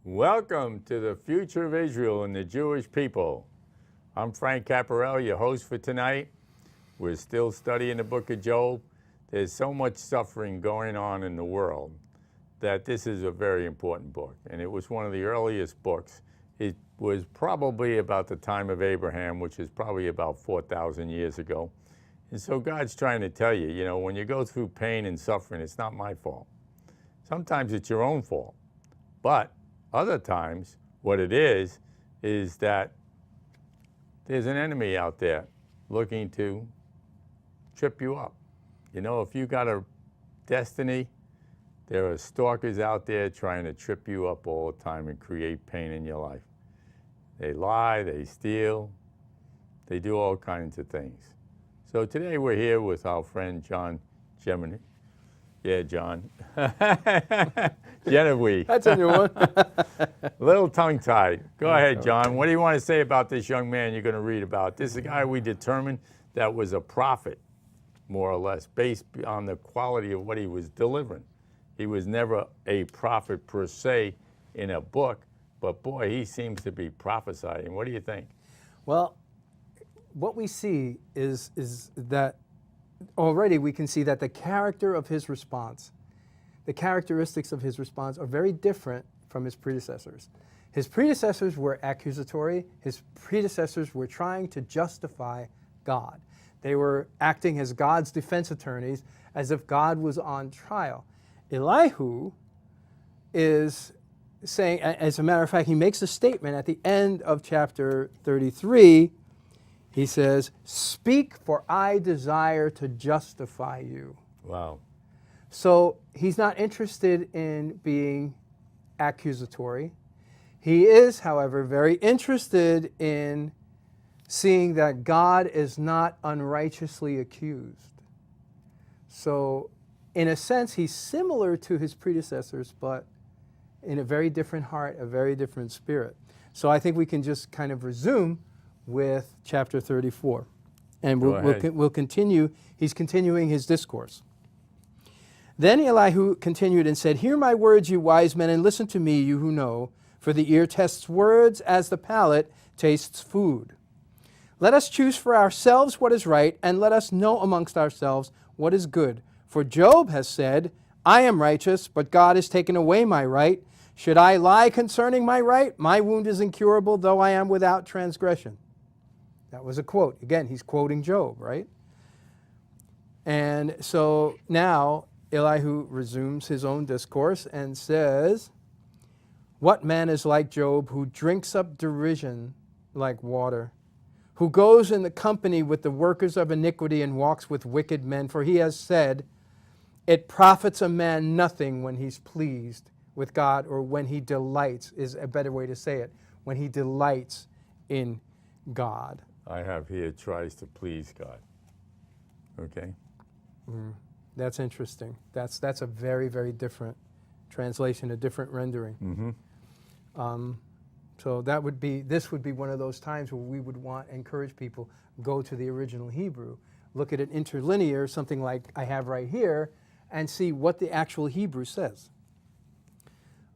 Welcome to the future of Israel and the Jewish people. I'm Frank Caporale, your host for tonight. We're still studying the book of Job. There's so much suffering going on in the world that this is a very important book. And it was one of the earliest books. It was probably about the time of Abraham, which is probably about 4,000 years ago. And so God's trying to tell you, when you go through pain and suffering, it's not my fault. Sometimes it's your own fault. But other times, what it is that there's an enemy out there looking to trip you up. If you got a destiny, there are stalkers out there trying to trip you up all the time and create pain in your life. They lie, they steal, they do all kinds of things. So today we're here with our friend John Gemini. Yeah, John. Genevieve. That's a new one. A little tongue-tied. Go ahead, John. What do you want to say about this young man you're going to read about? This is a guy we determined that was a prophet, more or less, based on the quality of what he was delivering. He was never a prophet per se in a book, but boy, he seems to be prophesying. What do you think? Well, what we see is that already we can see that the character of his response, the characteristics of his response are very different from his predecessors. His predecessors were accusatory. His predecessors were trying to justify God. They were acting as God's defense attorneys as if God was on trial. Elihu is saying, as a matter of fact, he makes a statement at the end of chapter 33. He says, "Speak, for I desire to justify you." Wow. So he's not interested in being accusatory. He is, however, very interested in seeing that God is not unrighteously accused. So in a sense, he's similar to his predecessors, but in a very different heart, a very different spirit. So I think we can just kind of resume with chapter 34. And we'll continue. He's continuing his discourse. Then Elihu continued and said, "Hear my words, you wise men, and listen to me, you who know, for the ear tests words as the palate tastes food. Let us choose for ourselves what is right, and let us know amongst ourselves what is good. For Job has said, I am righteous, but God has taken away my right. Should I lie concerning my right? My wound is incurable, though I am without transgression." That was a quote. Again, he's quoting Job, right? And so now Elihu resumes his own discourse and says, "What man is like Job, who drinks up derision like water, who goes in the company with the workers of iniquity and walks with wicked men? For he has said, it profits a man nothing when he's pleased with God," or when he delights, is a better way to say it, when he delights in God. I have here tries to please God. Okay? That's interesting. That's a very, very different translation, a different rendering. Mm-hmm. So this would be one of those times where we would encourage people, go to the original Hebrew, look at an interlinear, something like I have right here, and see what the actual Hebrew says.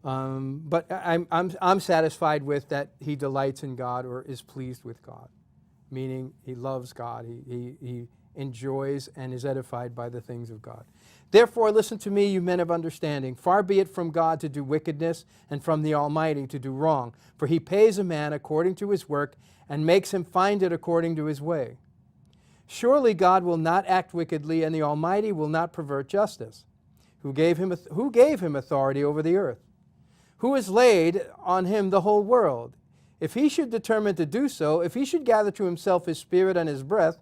But I'm satisfied with that he delights in God or is pleased with God, meaning he loves God. He enjoys and is edified by the things of God. "Therefore listen to me, you men of understanding. Far be it from God to do wickedness, and from the Almighty to do wrong. For he pays a man according to his work, and makes him find it according to his way. Surely God will not act wickedly, and the Almighty will not pervert justice. Who gave him authority over the earth? Who has laid on him the whole world? If he should determine to do so, if he should gather to himself his spirit and his breath,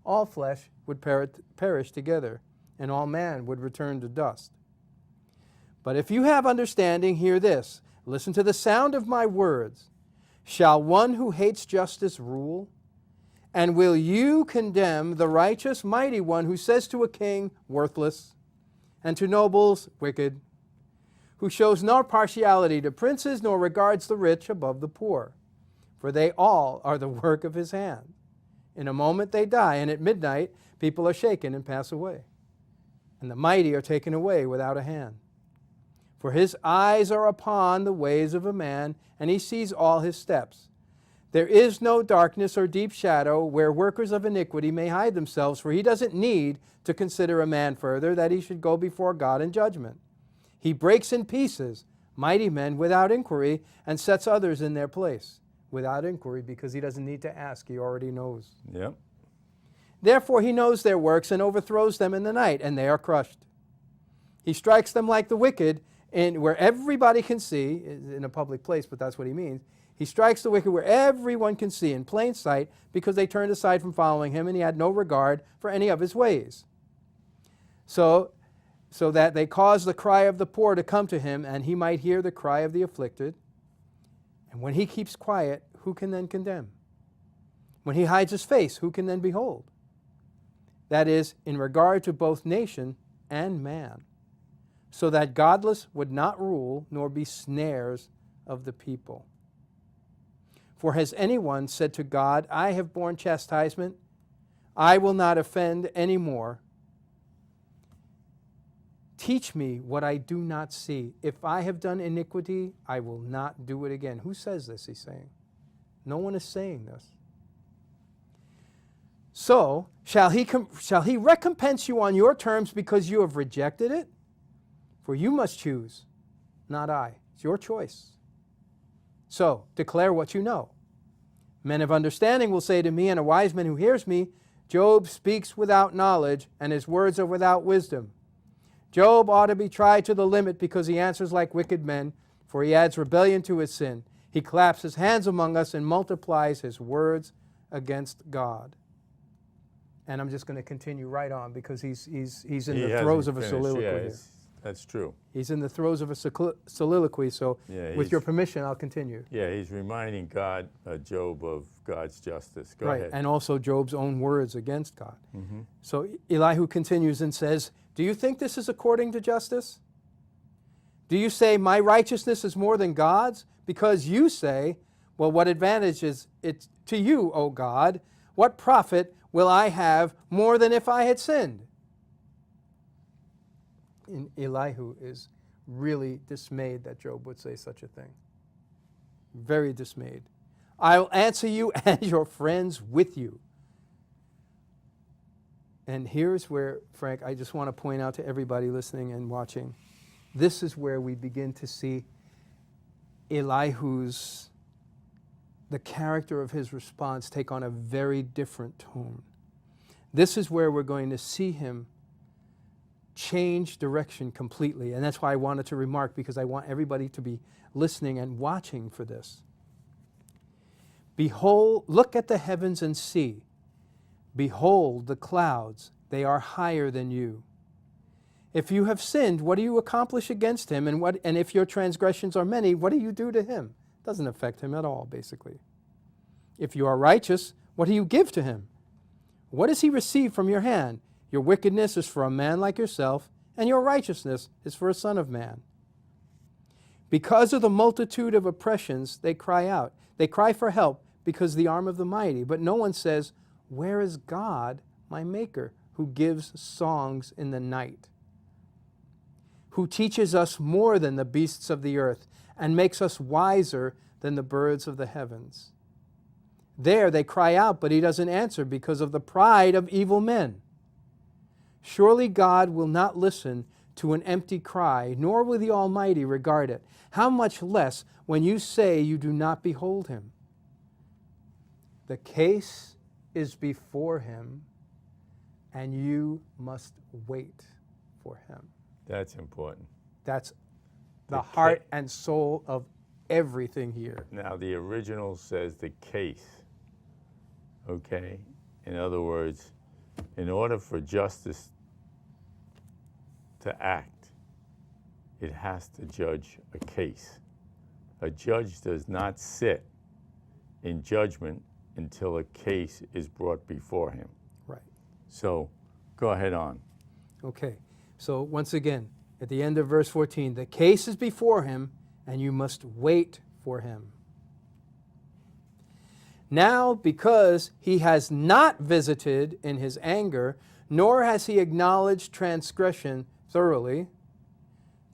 all flesh would perish together, and all man would return to dust. But if you have understanding, hear this. Listen to the sound of my words. Shall one who hates justice rule? And will you condemn the righteous mighty one who says to a king, worthless, and to nobles, wicked, who shows no partiality to princes, nor regards the rich above the poor? For they all are the work of his hand. In a moment they die, and at midnight people are shaken and pass away. And the mighty are taken away without a hand. For his eyes are upon the ways of a man, and he sees all his steps. There is no darkness or deep shadow where workers of iniquity may hide themselves, for he doesn't need to consider a man further, that he should go before God in judgment. He breaks in pieces mighty men without inquiry, and sets others in their place without inquiry, because he doesn't need to ask. He already knows. Yep. Therefore he knows their works and overthrows them in the night, and they are crushed. He strikes them like the wicked, where everybody can see, in a public place, but that's what he means. He strikes the wicked where everyone can see in plain sight, because they turned aside from following him, and he had no regard for any of his ways. So that they caused the cry of the poor to come to him, and he might hear the cry of the afflicted. And when he keeps quiet, who can then condemn? When he hides his face, who can then behold? That is, in regard to both nation and man, so that godless would not rule, nor be snares of the people. For has anyone said to God, I have borne chastisement, I will not offend any more? Teach me what I do not see. If I have done iniquity, I will not do it again. Who says this, he's saying? No one is saying this. So, shall he recompense you on your terms because you have rejected it? For you must choose, not I. It's your choice. So, declare what you know. Men of understanding will say to me, and a wise man who hears me, Job speaks without knowledge, and his words are without wisdom. Job ought to be tried to the limit because he answers like wicked men, for he adds rebellion to his sin. He claps his hands among us and multiplies his words against God. And I'm just going to continue right on because he's in the throes of a soliloquy here. That's true. He's in the throes of a soliloquy, so with your permission, I'll continue. Yeah, he's reminding Job of God's justice. Go ahead. And also Job's own words against God. Mm-hmm. So Elihu continues and says, do you think this is according to justice? Do you say, my righteousness is more than God's? Because you say, well, what advantage is it to you, O God? What profit will I have more than if I had sinned? And Elihu is really dismayed that Job would say such a thing. Very dismayed. I'll answer you and your friends with you. And here's where, Frank, I just want to point out to everybody listening and watching, this is where we begin to see Elihu's, the character of his response take on a very different tone. This is where we're going to see him change direction completely. And that's why I wanted to remark, because I want everybody to be listening and watching for this. Behold, look at the heavens and see. Behold the clouds, they are higher than you. If you have sinned, what do you accomplish against him? And if your transgressions are many, what do you do to him? It doesn't affect him at all, basically. If you are righteous, what do you give to him? What does he receive from your hand? Your wickedness is for a man like yourself, and your righteousness is for a son of man. Because of the multitude of oppressions, they cry out. They cry for help because the arm of the mighty. But no one says, where is God, my Maker, who gives songs in the night? Who teaches us more than the beasts of the earth, and makes us wiser than the birds of the heavens? There they cry out, but he doesn't answer because of the pride of evil men. Surely God will not listen to an empty cry, nor will the Almighty regard it. How much less when you say you do not behold him? The case is before him, and you must wait for him. That's important. That's the heart and soul of everything here. Now, the original says the case, okay? In other words, in order for justice to act, it has to judge a case. A judge does not sit in judgment until a case is brought before him. Right. So, go ahead on. Okay. So, once again, at the end of verse 14, the case is before him, and you must wait for him. Now, because he has not visited in his anger, nor has he acknowledged transgression thoroughly.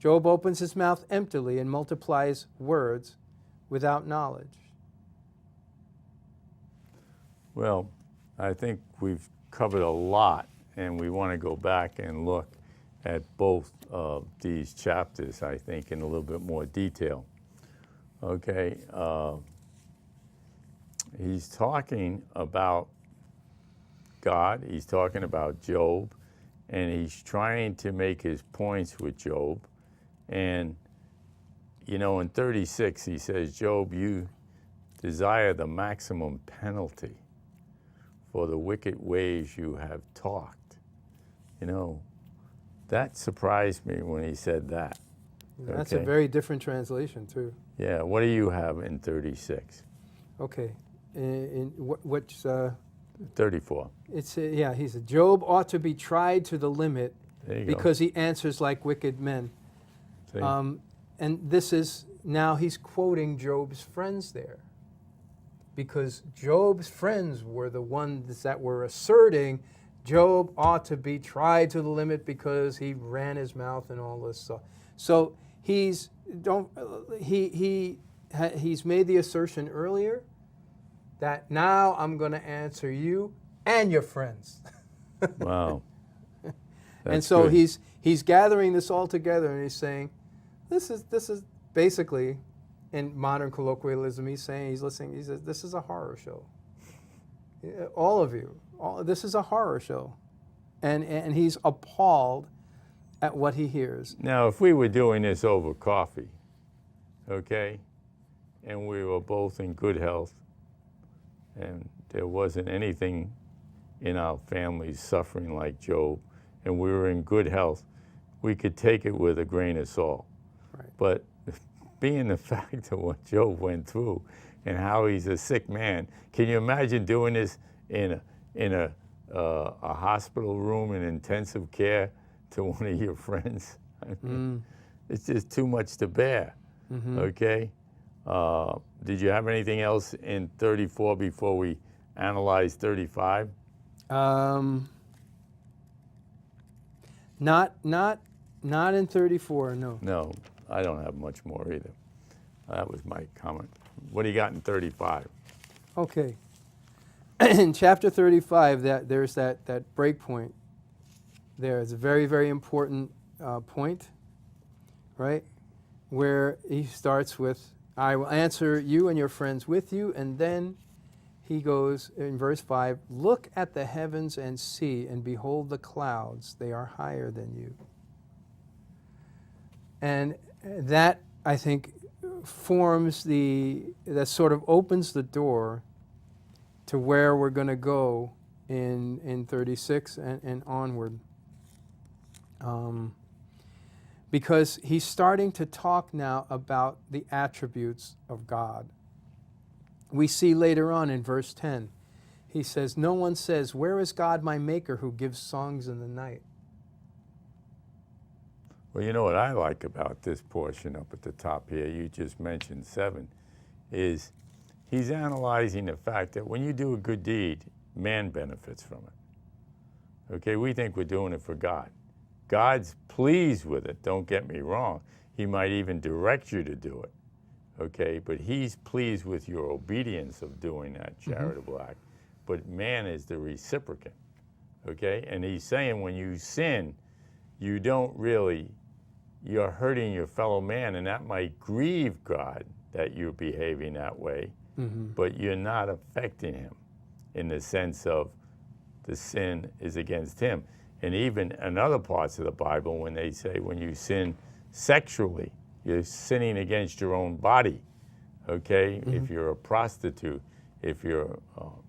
Job opens his mouth emptily and multiplies words without knowledge. Well, I think we've covered a lot, and we want to go back and look at both of these chapters, I think, in a little bit more detail. Okay, he's talking about God, he's talking about Job, and he's trying to make his points with Job. And, you know, in 36, he says, Job, you desire the maximum penalty for the wicked ways you have talked. You know, that surprised me when he said that. That's Okay. a very different translation, too. Yeah, what do you have in 36? Okay. In which 34. it's yeah, he said, Job ought to be tried to the limit There you because he answers like wicked men. go. See? And this is, now he's quoting Job's friends there. Because Job's friends were the ones that were asserting Job ought to be tried to the limit because he ran his mouth and all this stuff. So he's made the assertion earlier that now I'm going to answer you and your friends. Wow. And That's so good. he's gathering this all together and he's saying, this is basically, in modern colloquialism, he's listening, he says, this is a horror show. All of you, this is a horror show. And he's appalled at what he hears. Now, if we were doing this over coffee, okay, and we were both in good health, and there wasn't anything in our families suffering like Job, and we were in good health, we could take it with a grain of salt. Right. But being the fact of what Job went through and how he's a sick man, can you imagine doing this in a hospital room in intensive care to one of your friends? I mean, it's just too much to bear. Mm-hmm. Okay. Did you have anything else in 34 before we analyze 35? Not in 34, no. No, I don't have much more either. That was my comment. What do you got in 35? Okay. In chapter 35, there's that break point there. It's a very, very important point, right? Where he starts with, I will answer you and your friends with you, and then he goes in verse 5, look at the heavens and see, and behold the clouds, they are higher than you. And that, I think, that sort of opens the door to where we're going to go in 36 and onward. Because he's starting to talk now about the attributes of God. We see later on in verse 10, he says, no one says, where is God my maker who gives songs in the night? Well, you know what I like about this portion up at the top here, you just mentioned 7, is he's analyzing the fact that when you do a good deed, man benefits from it. Okay, we think we're doing it for God. God's pleased with it, don't get me wrong. He might even direct you to do it, okay? But he's pleased with your obedience of doing that charitable act. But man is the reciprocant, okay? And he's saying when you sin, you don't really, you're hurting your fellow man, and that might grieve God that you're behaving that way, but you're not affecting him in the sense of the sin is against him. And even in other parts of the Bible, when they say when you sin sexually, you're sinning against your own body, okay? If you're a prostitute, if you're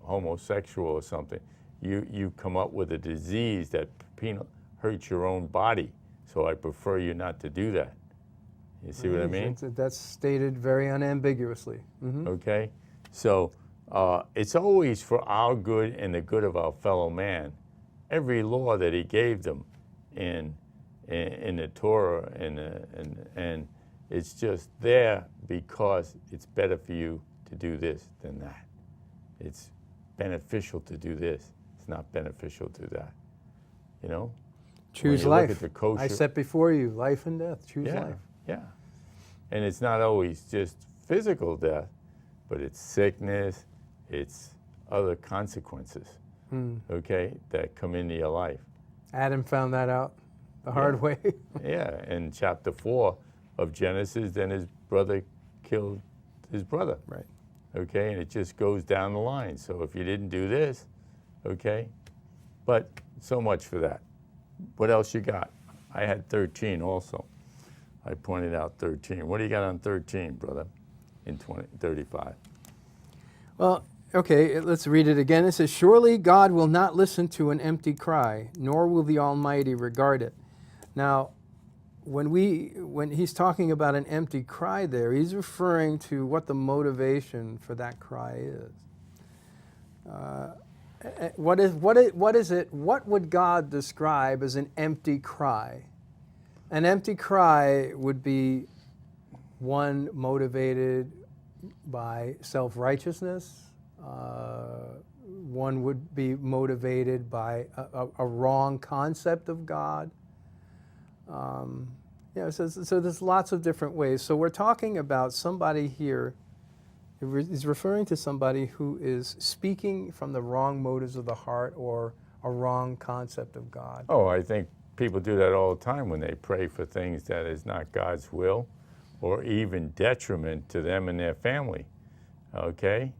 homosexual or something, you come up with a disease that hurts your own body. So I prefer you not to do that. You see what I mean? That's stated very unambiguously. Okay? So it's always for our good and the good of our fellow man. Every law that he gave them in the Torah, and it's just there because it's better for you to do this than that. It's beneficial to do this. It's not beneficial to that. You know? Choose you life. look at the kosher, I set before you life and death. Choose yeah, life. yeah. And it's not always just physical death, but it's sickness, it's other consequences, okay, that come into your life. Adam found that out the hard way. Yeah, in chapter 4 of Genesis, then his brother killed his brother. Right. Okay, and it just goes down the line. So if you didn't do this, okay, but so much for that. What else you got? I had 13 also. I pointed out 13. What do you got on 13, brother, in 35? Well, okay, let's read it again. It says, surely God will not listen to an empty cry, nor will the Almighty regard it. Now, when he's talking about an empty cry there, he's referring to what the motivation for that cry is. What is it? What would God describe as an empty cry? An empty cry would be one motivated by self-righteousness. One would be motivated by a wrong concept of God. So there's lots of different ways. So we're talking about somebody here. He's referring to somebody who is speaking from the wrong motives of the heart or a wrong concept of God. Oh, I think people do that all the time when they pray for things that is not God's will or even detriment to them and their family, okay?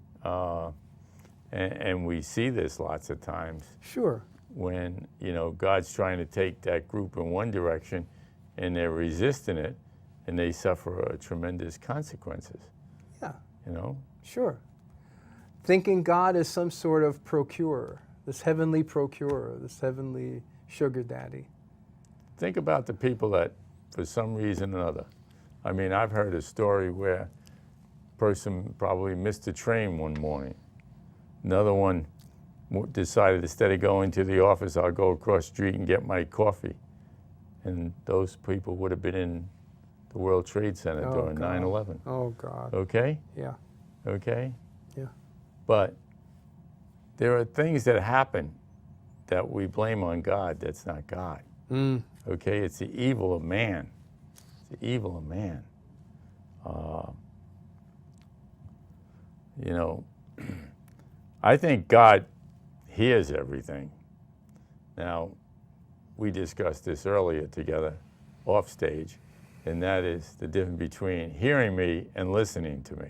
And we see this lots of times. Sure. When, God's trying to take that group in one direction and they're resisting it and they suffer tremendous consequences. Yeah. Sure. Thinking God is some sort of procurer, this heavenly procurer, this heavenly sugar daddy. Think about the people that, for some reason or another, I mean, I've heard a story where a person probably missed a train one morning. Another one decided instead of going to the office, I'll go across the street and get my coffee. And those people would have been in the World Trade Center during 9/11. Oh, God. Okay? Yeah. Okay? Yeah. But there are things that happen that we blame on God that's not God. Okay? It's the evil of man. It's the evil of man. I think God hears everything. Now, we discussed this earlier together, off stage, and that is the difference between hearing me and listening to me.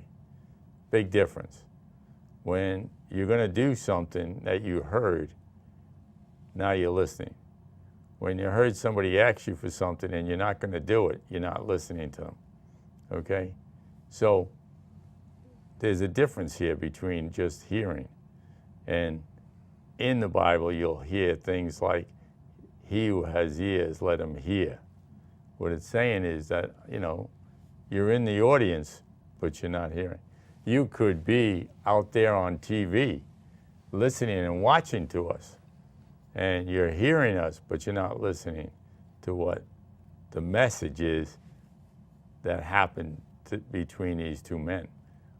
Big difference. When you're going to do something that you heard, now you're listening. When you heard somebody ask you for something and you're not going to do it, you're not listening to them. Okay? So there's a difference here between just hearing. And in the Bible, you'll hear things like, he who has ears, let him hear. What it's saying is that, you're in the audience, but you're not hearing. You could be out there on TV listening and watching to us, and you're hearing us, but you're not listening to what the message is that happened between these two men,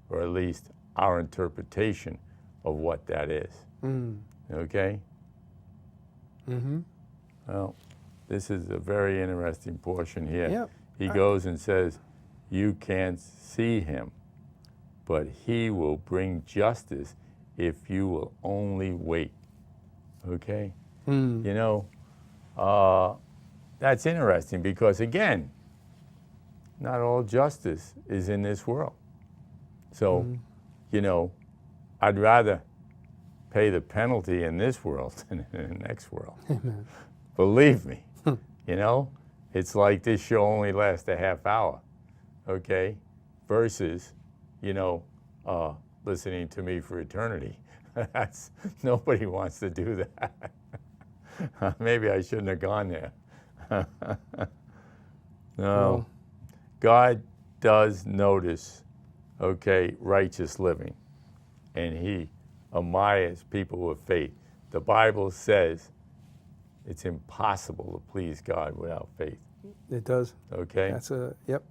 or at least our interpretation of what that is. Okay? Mm-hmm. Well, this is a very interesting portion here. Yep. He goes and says, you can't see him, but he will bring justice if you will only wait. Okay? That's interesting because, again, not all justice is in this world. So, I'd rather pay the penalty in this world than in the next world. Amen. Believe me, it's like this show only lasts a half hour, okay, versus, listening to me for eternity. Nobody wants to do that. Maybe I shouldn't have gone there. No, God does notice, righteous living, and he admires people with faith. The Bible says it's impossible to please God without faith. It does. Okay? Yep.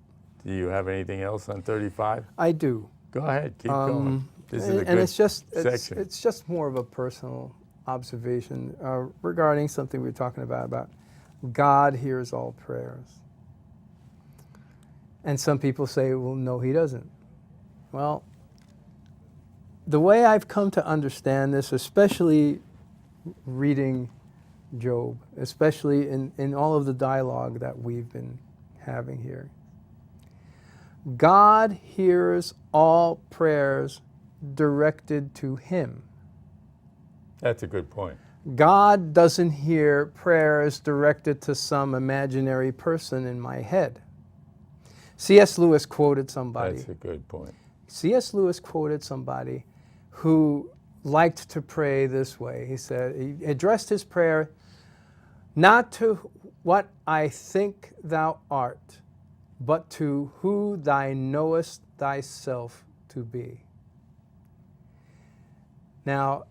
Do you have anything else on 35? I do. Go ahead, keep going. This is a and good it's just section. It's just more of a personal observation regarding something we were talking about God hears all prayers. And some people say, well, no, he doesn't. Well, the way I've come to understand this, especially reading Job, especially in all of the dialogue that we've been having here, God hears all prayers directed to him. That's a good point. God doesn't hear prayers directed to some imaginary person in my head. C.S. Lewis quoted somebody. That's a good point. C.S. Lewis quoted somebody who liked to pray this way. He said, he addressed his prayer, not to what I think thou art, but to who thou knowest thyself to be. Now,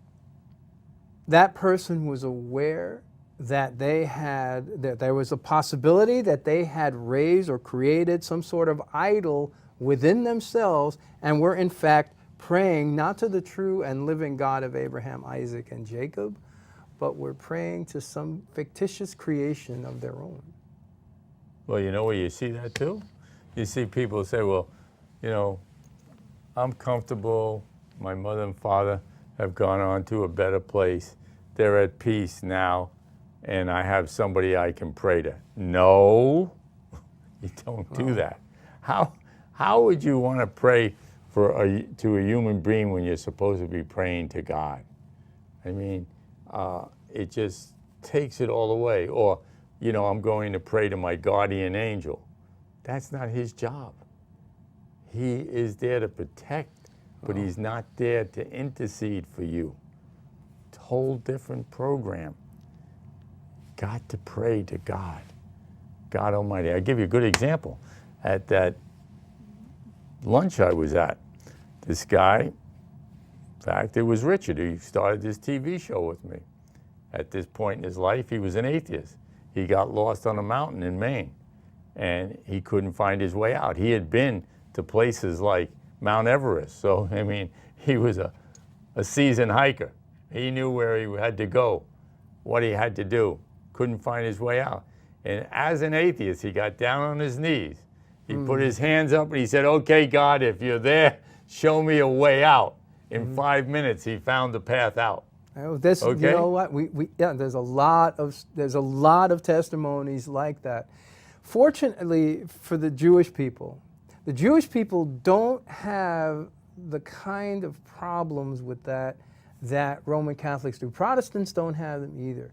that person was aware that that there was a possibility that they had raised or created some sort of idol within themselves and were in fact praying not to the true and living God of Abraham, Isaac, and Jacob, but were praying to some fictitious creation of their own. Well, you know where you see that too? You see people say, well, you know, I'm comfortable. My mother and father have gone on to a better place. They're at peace now, and I have somebody I can pray to. No, you don't do that. How would you want to pray to a human being when you're supposed to be praying to God? I mean, it just takes it all away. Or, you know, I'm going to pray to my guardian angel. That's not his job. He is there to protect, but he's not there to intercede for you. It's a whole different program. Got to pray to God, God Almighty. I'll give you a good example. At that lunch I was at, this guy, in fact, it was Richard, who started this TV show with me. At this point in his life, he was an atheist. He got lost on a mountain in Maine, and he couldn't find his way out. He had been to places like Mount Everest, so, I mean, he was a seasoned hiker. He knew where he had to go, what he had to do. Couldn't find his way out. And as an atheist, he got down on his knees. He put his hands up and he said, okay, God, if you're there, show me a way out. In 5 minutes, he found the path out. This, okay? You know what? Yeah, there's a lot of testimonies like that. Fortunately for the Jewish people don't have the kind of problems with that Roman Catholics do. Protestants don't have them either.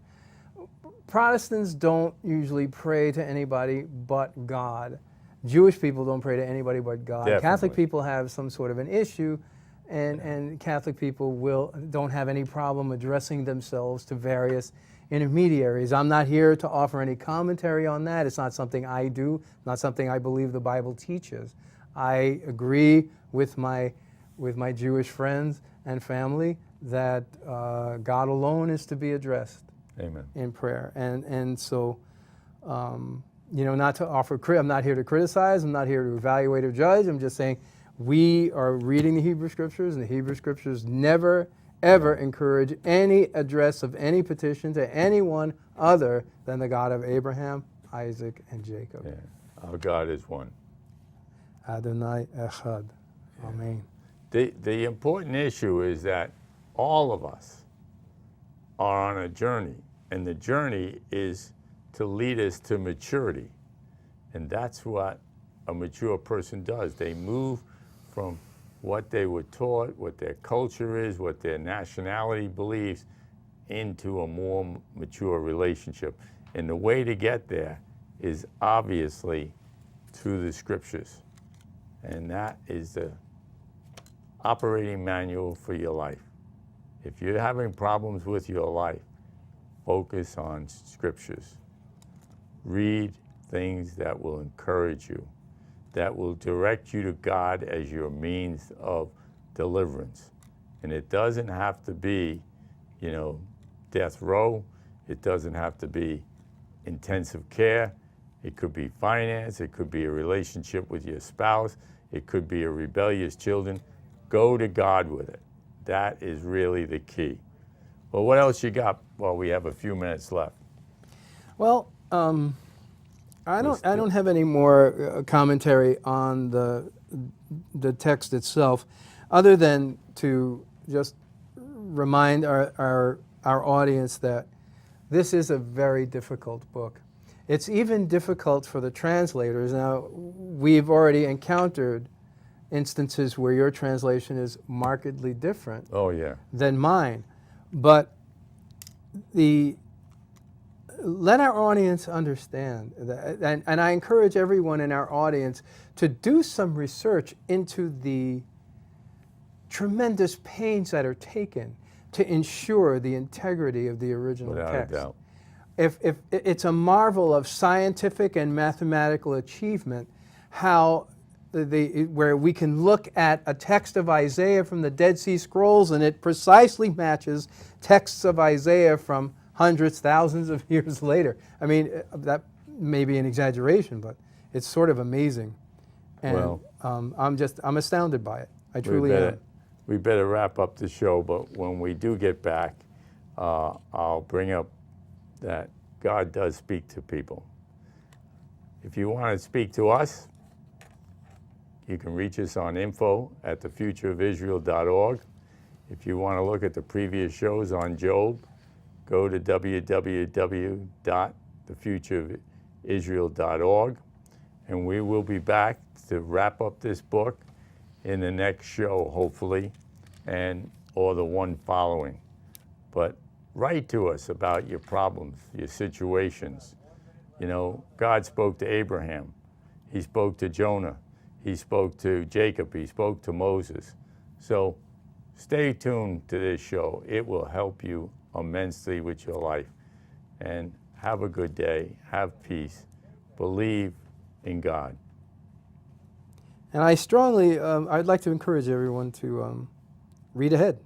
Protestants don't usually pray to anybody but God. Jewish people don't pray to anybody but God. Definitely. Catholic people have some sort of an issue, and Catholic people don't have any problem addressing themselves to various intermediaries. I'm not here to offer any commentary on that. It's not something I do, not something I believe the Bible teaches. I agree with my Jewish friends and family that God alone is to be addressed. Amen. In prayer. And so, you know, not to offer, I'm not here to criticize, I'm not here to evaluate or judge, I'm just saying we are reading the Hebrew Scriptures, and the Hebrew Scriptures never, ever encourage any address of any petition to anyone other than the God of Abraham, Isaac, and Jacob. Yeah. Our God is one. Adonai Echad. Yeah. Amen. The important issue is that all of us are on a journey, and the journey is to lead us to maturity. And that's what a mature person does. They move from what they were taught, what their culture is, what their nationality believes, into a more mature relationship. And the way to get there is obviously through the Scriptures. And that is the operating manual for your life. If you're having problems with your life, focus on Scriptures. Read things that will encourage you, that will direct you to God as your means of deliverance. And it doesn't have to be, you know, death row. It doesn't have to be intensive care. It could be finance. It could be a relationship with your spouse. It could be a rebellious children. Go to God with it. That is really the key. Well, what else you got? Well, we have a few minutes left. Well, I don't have any more commentary on the text itself, other than to just remind our audience that this is a very difficult book. It's even difficult for the translators. Now, we've already encountered instances where your translation is markedly different Oh, yeah. than mine. But let our audience understand that, and I encourage everyone in our audience to do some research into the tremendous pains that are taken to ensure the integrity of the original Without text. a doubt. If it's a marvel of scientific and mathematical achievement, how where we can look at a text of Isaiah from the Dead Sea Scrolls and it precisely matches texts of Isaiah from hundreds, thousands of years later. I mean, that may be an exaggeration, but it's sort of amazing. And Well, I'm astounded by it. I truly am. We better wrap up the show, but when we do get back, I'll bring up that God does speak to people. If you want to speak to us, you can reach us on info@thefutureofisrael.org. If you want to look at the previous shows on Job, go to www.thefutureofisrael.org, and we will be back to wrap up this book in the next show, hopefully, or the one following. But write to us about your problems, your situations. You know, God spoke to Abraham. He spoke to Jonah. He spoke to Jacob. He spoke to Moses. So stay tuned to this show. It will help you immensely with your life. And have a good day. Have peace. Believe in God. And I strongly, I'd like to encourage everyone to read ahead.